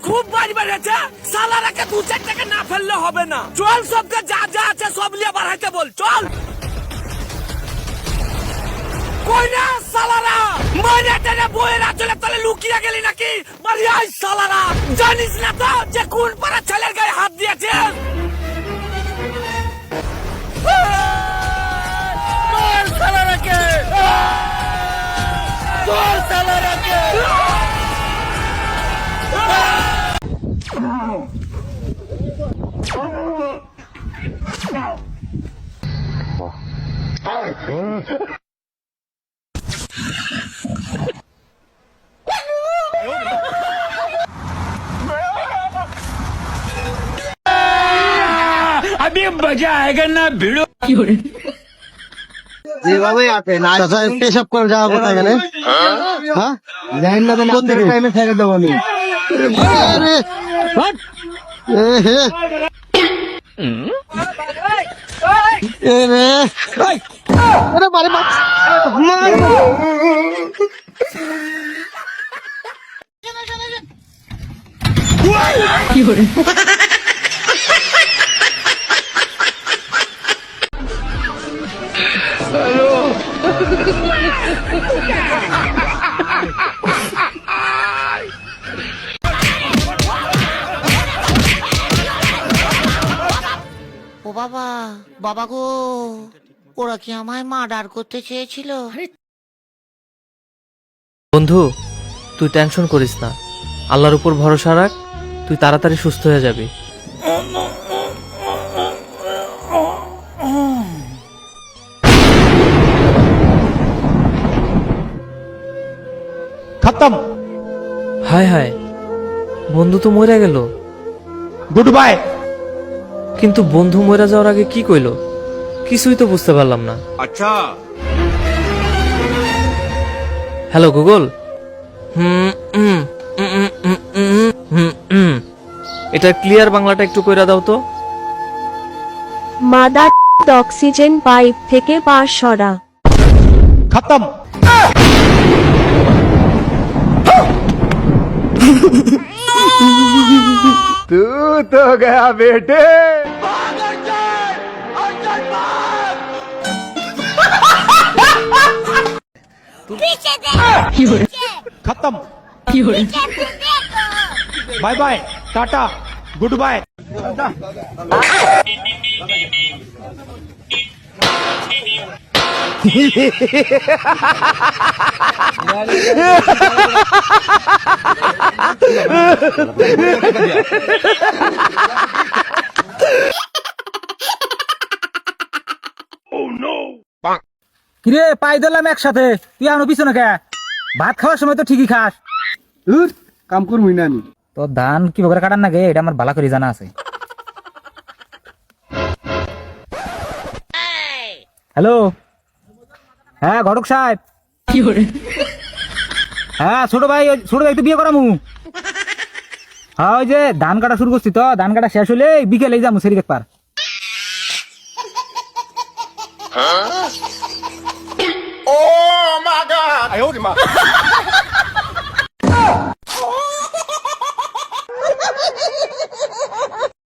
খুব বাড়ি বেড়েছে, সালারাকে 2-4 টাকা না ফেললে হবে না। চল সবকে যা যা আছে সব নিয়ে বাড়াইতে বল, চল। কই না সালারা, মারিয়া টেনে বইয়ের আঁচলে তলে লুকিয়ে গেলি নাকি? মারিয়া সালারা, জানিস না তো যে কোন পাড়া ছেলের গায়ে হাত দিয়েছে? তোর সালারাকে, তোর সালারাকে। अभी मजा आएगा ना भिड़ो। যেভাবে আছে না পেশাব করে যাওয়া কোথায় গেলে হ্যাঁ লাইন না দেন কোন দিকে টাইমে ফেলে দেবো আমি আরে হট এ রে আরে মারে মার কি করে ও বাবা, বাবা গো, ওরা কি আমায় মার্ডার করতে চেয়েছিল? বন্ধু, তুই টেনশন করিস না, আল্লাহর উপর ভরসা রাখ, তুই তাড়াতাড়ি সুস্থ হয়ে যাবি। खत्म। হায় হায়, বন্ধু তো মরে গেল। Goodbye. কিন্তু বন্ধু মরে যাওয়ার আগে কি কইলো কিছুই তো বুঝতে পারলাম না। আচ্ছা, হ্যালো গুগল, এটা ক্লিয়ার বাংলাটা একটু কইরা দাও তো। মাদার অক্সিজেন পাইপ থেকে পা সরা। खत्म। तू तो गया बेटे। खत्म। Bye bye, tata, goodbye. কিরে পাই দিলাম একসাথে, তুই আনো পিছনে কে? ভাত খাওয়ার সময় তো ঠিকই খাস। কাম করবই না আমি তোর ধান কি করে কাটার নাগে এটা আমার ভালো করে জানা আছে। হ্যালো, হ্যাঁ ঘটক সাহেব। হ্যাঁ ছোট ভাই তো বিয়ে করামু। হ্যাঁ ওই যে ধান কাটা শুরু করছি, তো ধান কাটা শেষ হলে বিকেলে যাবো সেরি একবার। Oh my God!